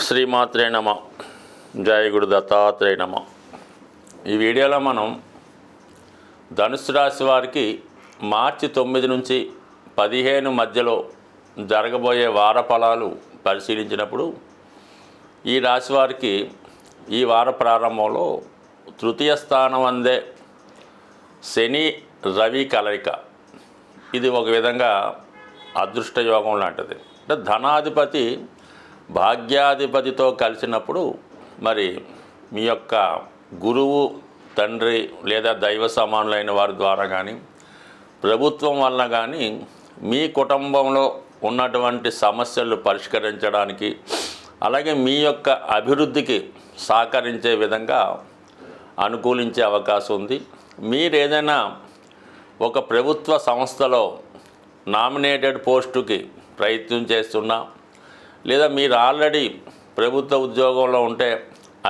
శ్రీమాత్రే నమ. జయ గురు దత్తాత్రేయ నమ. ఈ వీడియోలో మనం ధనుసు రాశి వారికి మార్చి 9 నుంచి 15 మధ్యలో జరగబోయే వార ఫలాలు పరిశీలించినప్పుడు ఈ రాశి వారికి ఈ వార ప్రారంభంలో తృతీయ స్థానం అందే శని రవి కలయిక, ఇది ఒక విధంగా అదృష్ట యోగం లాంటిది. అంటే ధనాధిపతి భాగ్యాధిపతితో కలిసినప్పుడు మరి మీ యొక్క గురువు, తండ్రి లేదా దైవ సమానులైన వారి ద్వారా కానీ ప్రభుత్వం వల్ల కానీ మీ కుటుంబంలో ఉన్నటువంటి సమస్యలు పరిష్కరించడానికి, అలాగే మీ యొక్క అభివృద్ధికి సహకరించే విధంగా అనుకూలించే అవకాశం ఉంది. మీరు ఏదైనా ఒక ప్రభుత్వ సంస్థలో నామినేటెడ్ పోస్టుకి ప్రయత్నం చేస్తున్నా, లేదా మీరు ఆల్రెడీ ప్రభుత్వ ఉద్యోగంలో ఉంటే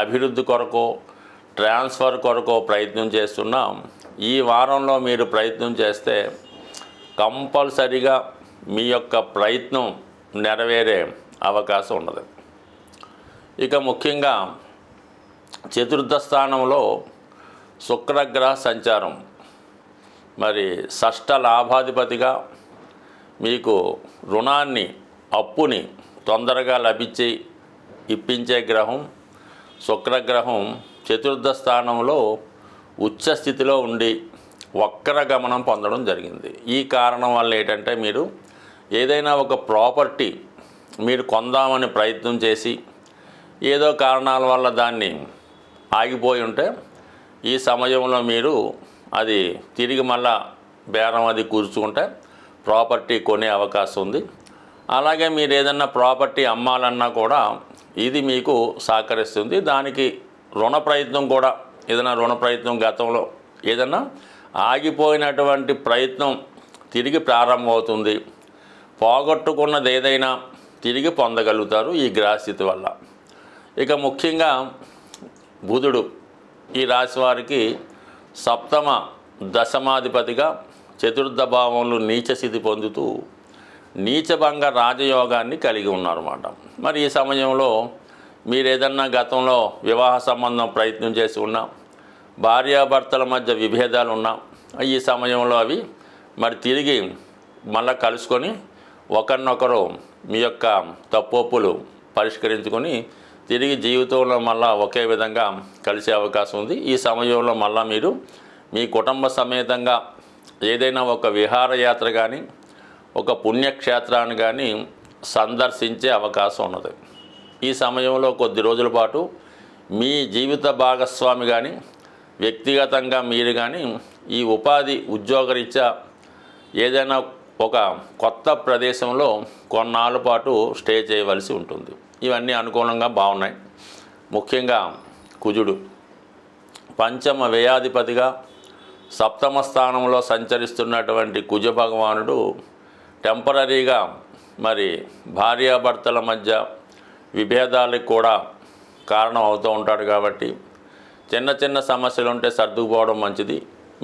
అభివృద్ధి కొరకు, ట్రాన్స్ఫర్ కొరకు ప్రయత్నం చేస్తున్నా, ఈ వారంలో మీరు ప్రయత్నం చేస్తే కంపల్సరిగా మీ యొక్క ప్రయత్నం నెరవేరే అవకాశం ఉన్నది. ఇక ముఖ్యంగా చతుర్థ స్థానంలో శుక్రగ్రహ సంచారం, మరి షష్ఠ లాభాధిపతిగా మీకు రుణాన్ని, అప్పుని తొందరగా ఇప్పించే గ్రహం శుక్రగ్రహం చతుర్థ స్థానంలో ఉచ్చ స్థితిలో ఉండి వక్ర గమనం పొందడం జరిగింది. ఈ కారణం వల్ల ఏంటంటే మీరు ఏదైనా ఒక ప్రాపర్టీ మీరు కొందామని ప్రయత్నం చేసి ఏదో కారణాల వల్ల దాన్ని ఆగిపోయి ఉంటే ఈ సమయంలో మీరు అది తిరిగి మళ్ళా బేరం అది కూర్చుకుంటే ప్రాపర్టీ కొనే అవకాశం ఉంది. అలాగే మీరు ఏదన్నా ప్రాపర్టీ అమ్మాలన్నా కూడా ఇది మీకు సహకరిస్తుంది. దానికి రుణ ప్రయత్నం కూడా, ఏదైనా రుణ ప్రయత్నం గతంలో ఏదన్నా ఆగిపోయినటువంటి ప్రయత్నం తిరిగి ప్రారంభమవుతుంది. పోగొట్టుకున్నది ఏదైనా తిరిగి పొందగలుగుతారు ఈ గ్రహస్థితి వల్ల. ఇక ముఖ్యంగా బుధుడు ఈ రాశి వారికి సప్తమ దశమాధిపతిగా చతుర్థ భావంలో నీచ స్థితి పొందుతూ నీచభంగ రాజయోగాన్ని కలిగి ఉన్నారన్నమాట. మరి ఈ సమయంలో మీరు ఏదన్నా గతంలో వివాహ సంబంధం ప్రయత్నం చేసి ఉన్నా, భార్యాభర్తల మధ్య విభేదాలు ఉన్నా, ఈ సమయంలో అవి మరి తిరిగి మళ్ళీ కలుసుకొని ఒకరినొకరు మీ యొక్క తప్పొప్పులు పరిష్కరించుకొని తిరిగి జీవితంలో మళ్ళీ ఒకే విధంగా కలిసే అవకాశం ఉంది. ఈ సమయంలో మళ్ళీ మీరు మీ కుటుంబ సమేతంగా ఏదైనా ఒక విహారయాత్ర కానీ, ఒక పుణ్యక్షేత్రాన్ని కానీ సందర్శించే అవకాశం ఉన్నది. ఈ సమయంలో కొద్ది రోజుల పాటు మీ జీవిత భాగస్వామి కానీ, వ్యక్తిగతంగా మీరు కానీ ఈ ఉపాధి ఉద్యోగరీత్యా ఏదైనా ఒక కొత్త ప్రదేశంలో కొన్నాళ్ళ పాటు స్టే చేయవలసి ఉంటుంది. ఇవన్నీ అనుకూలంగా బాగున్నాయి. ముఖ్యంగా కుజుడు పంచమ వ్యయాధిపతిగా సప్తమ స్థానంలో సంచరిస్తున్నటువంటి కుజ భగవానుడు టెంపరీగా మరి భార్యాభర్తల మధ్య విభేదాలకు కూడా కారణం అవుతూ ఉంటాడు. కాబట్టి చిన్న చిన్న సమస్యలు ఉంటే సర్దుకుపోవడం మంచిది.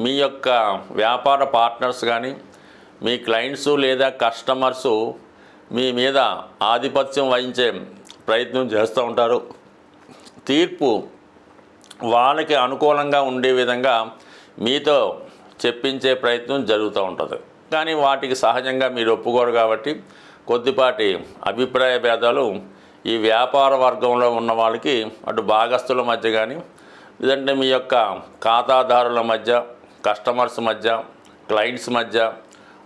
మీ యొక్క వ్యాపార పార్ట్నర్స్ కానీ, మీ క్లయింట్సు లేదా కస్టమర్సు మీ మీద ఆధిపత్యం వహించే ప్రయత్నం చేస్తూ ఉంటారు. తీర్పు వాళ్ళకి అనుకూలంగా ఉండే విధంగా మీతో చెప్పించే ప్రయత్నం జరుగుతూ ఉంటుంది. కానీ వాటికి సహజంగా మీరు ఒప్పుకోరు కాబట్టి కొద్దిపాటి అభిప్రాయ భేదాలు ఈ వ్యాపార వర్గంలో ఉన్న వాళ్ళకి, అటు భాగస్తుల మధ్య కానీ, లేదంటే మీ యొక్క ఖాతాదారుల మధ్య, కస్టమర్స్ మధ్య, క్లయింట్స్ మధ్య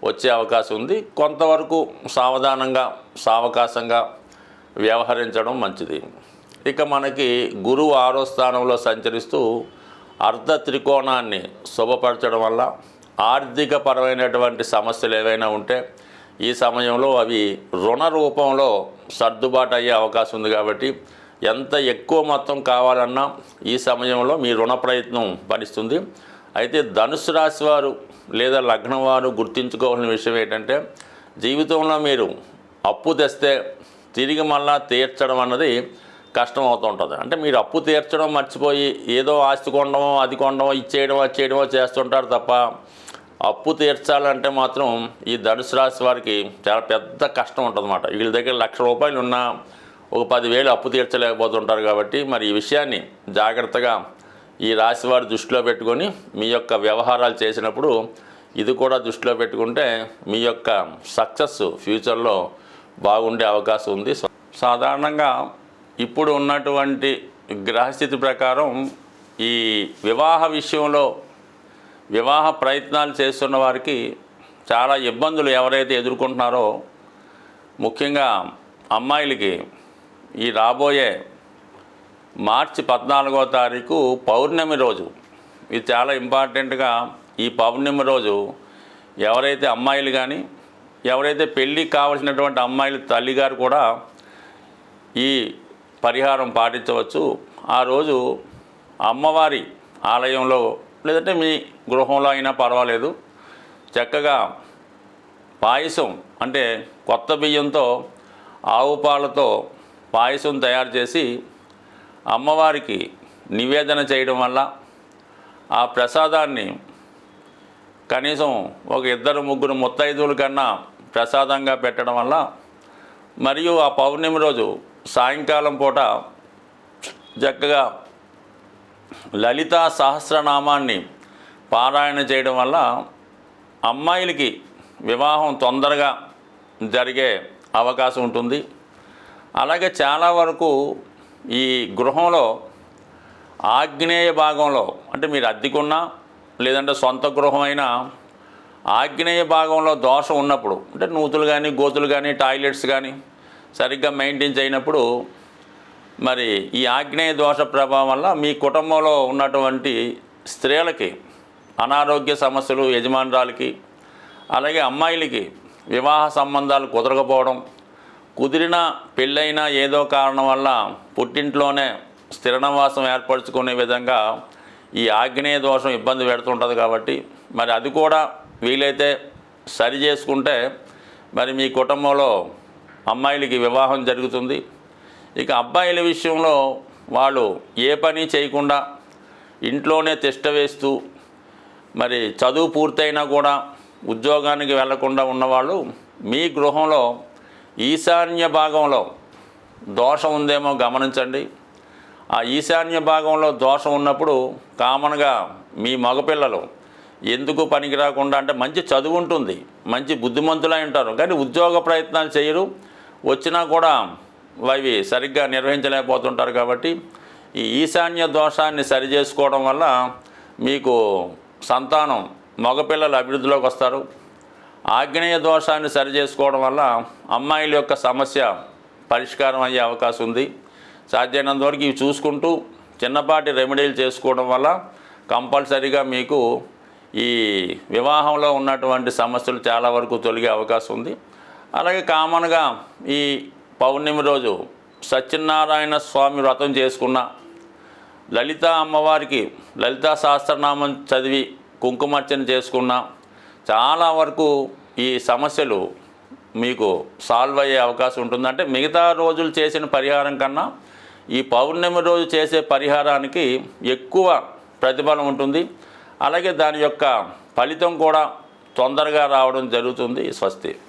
వచ్చే అవకాశం ఉంది. కొంతవరకు సావధానంగా, సావకాశంగా వ్యవహరించడం మంచిది. ఇక మనకి గురువు 6వ స్థానంలో సంచరిస్తూ అర్ధ త్రికోణాన్ని శుభపరచడం వల్ల ఆర్థిక పరమైనటువంటి సమస్యలు ఏవైనా ఉంటే ఈ సమయంలో అవి రుణ రూపంలో సర్దుబాటు అయ్యే అవకాశం ఉంది. కాబట్టి ఎంత ఎక్కువ మొత్తం కావాలన్నా ఈ సమయంలో మీ రుణ ప్రయత్నం ఫలిస్తుంది. అయితే ధనుసు రాశి వారు లేదా లగ్నం వారు గుర్తుంచుకోవాల్సిన విషయం ఏంటంటే, జీవితంలో మీరు అప్పు తెస్తే తిరిగి మళ్ళా తీర్చడం అన్నది కష్టం అవుతూ ఉంటుంది. అంటే మీరు అప్పు తీర్చడం మర్చిపోయి ఏదో ఆస్తి కొనడమో, అది కొనడమో, ఇచ్చేయడమో చేస్తుంటారు తప్ప అప్పు తీర్చాలంటే మాత్రం ఈ ధనుసు రాశి వారికి చాలా పెద్ద కష్టం ఉంటుందన్నమాట. వీళ్ళ దగ్గర 1,00,000 రూపాయలు ఉన్నా ఒక 10,000 అప్పు తీర్చలేకపోతుంటారు. కాబట్టి మరి ఈ విషయాన్ని జాగ్రత్తగా ఈ రాశి వారు దృష్టిలో పెట్టుకొని మీ యొక్క వ్యవహారాలు చేసినప్పుడు ఇది కూడా దృష్టిలో పెట్టుకుంటే మీ యొక్క సక్సెస్ ఫ్యూచర్లో బాగుండే అవకాశం ఉంది. సాధారణంగా ఇప్పుడు ఉన్నటువంటి గ్రహస్థితి ప్రకారం ఈ వివాహ విషయంలో వివాహ ప్రయత్నాలు చేస్తున్న వారికి చాలా ఇబ్బందులు ఎవరైతే ఎదుర్కొంటున్నారో, ముఖ్యంగా అమ్మాయిలకి ఈ రాబోయే మార్చి 14వ తారీఖు పౌర్ణమి రోజు, ఇది చాలా ఇంపార్టెంట్గా. ఈ పౌర్ణమి రోజు ఎవరైతే అమ్మాయిలు కానీ ఎవరైతే పెళ్ళికి కావలసినటువంటి అమ్మాయిల తల్లిగారు కూడా ఈ పరిహారం పాటించవచ్చు. ఆ రోజు అమ్మవారి ఆలయంలో లేదంటే మీ గృహంలో అయినా పర్వాలేదు, చక్కగా పాయసం అంటే కొత్త బియ్యంతో ఆవు పాలతో పాయసం తయారు చేసి అమ్మవారికి నివేదన చేయడం వల్ల ఆ ప్రసాదాన్ని కనీసం ఒక 2-3 ముత్తైదువుల కన్నా ప్రసాదంగా పెట్టడం వల్ల, మరియు ఆ పౌర్ణమి రోజు సాయంకాలం పూట చక్కగా లలితా సహస్రనామాన్ని పారాయణ చేయడం వల్ల అమ్మాయిలకి వివాహం తొందరగా జరిగే అవకాశం ఉంటుంది. అలాగే చాలా వరకు ఈ గృహంలో ఆగ్నేయ భాగంలో, అంటే మీరు అద్దెకున్నా లేదంటే సొంత గృహమైనా ఆగ్నేయ భాగంలో దోషం ఉన్నప్పుడు, అంటే నూతులు కానీ గోతులు కానీ టాయిలెట్స్ కానీ సరిగ్గా మెయింటైన్ చేయనప్పుడు, మరి ఈ ఆగ్నేయ దోష ప్రభావం వల్ల మీ కుటుంబంలో ఉన్నటువంటి స్త్రీలకి అనారోగ్య సమస్యలు, యజమానురాలకి అలాగే అమ్మాయిలకి వివాహ సంబంధాలు కుదరకపోవడం, కుదిరిన పెళ్ళైన ఏదో కారణం వల్ల పుట్టింట్లోనే స్థిర నివాసం ఏర్పరచుకునే విధంగా ఈ ఆగ్నేయ దోషం ఇబ్బంది పెడుతుంటుంది. కాబట్టి మరి అది కూడా వీలైతే సరి చేసుకుంటే మరి మీ కుటుంబంలో అమ్మాయిలకి వివాహం జరుగుతుంది. ఇక అబ్బాయిల విషయంలో వాళ్ళు ఏ పని చేయకుండా ఇంట్లోనే తిష్ట వేస్తూ, మరి చదువు పూర్తయినా కూడా ఉద్యోగానికి వెళ్లకుండా ఉన్నవాళ్ళు మీ గృహంలో ఈశాన్య భాగంలో దోషం ఉందేమో గమనించండి. ఆ ఈశాన్య భాగంలో దోషం ఉన్నప్పుడు కామన్గా మీ మగపిల్లలు ఎందుకు పనికి రాకుండా, అంటే మంచి చదువు ఉంటుంది, మంచి బుద్ధిమంతులై ఉంటారు, కానీ ఉద్యోగ ప్రయత్నాలు చేయరు, వచ్చినా కూడా అవి సరిగ్గా నిర్వహించలేకపోతుంటారు. కాబట్టి ఈ ఈశాన్య దోషాన్ని సరి చేసుకోవడం వల్ల మీకు సంతానం మగపిల్లలు అభివృద్ధిలోకి వస్తారు. ఆగ్నేయ దోషాన్ని సరి చేసుకోవడం వల్ల అమ్మాయిల యొక్క సమస్య పరిష్కారం అయ్యే అవకాశం ఉంది. సాధ్యమైనంత వరకు ఇవి చూసుకుంటూ చిన్నపాటి రెమెడీలు చేసుకోవడం వల్ల కంపల్సరీగా మీకు ఈ వివాహంలో ఉన్నటువంటి సమస్యలు చాలా వరకు తొలగే అవకాశం ఉంది. అలాగే కామన్గా ఈ పౌర్ణమి రోజు సత్యనారాయణ స్వామి వ్రతం చేసుకున్న, లలిత అమ్మవారికి లలితా సహస్రనామం చదివి కుంకుమార్చన చేసుకున్న చాలా వరకు ఈ సమస్యలు మీకు సాల్వ్ అయ్యే అవకాశం ఉంటుంది. అంటే మిగతా రోజులు చేసిన పరిహారం కన్నా ఈ పౌర్ణమి రోజు చేసే పరిహారానికి ఎక్కువ ప్రతిఫలం ఉంటుంది. అలాగే దాని యొక్క ఫలితం కూడా తొందరగా రావడం జరుగుతుంది. స్వస్తి.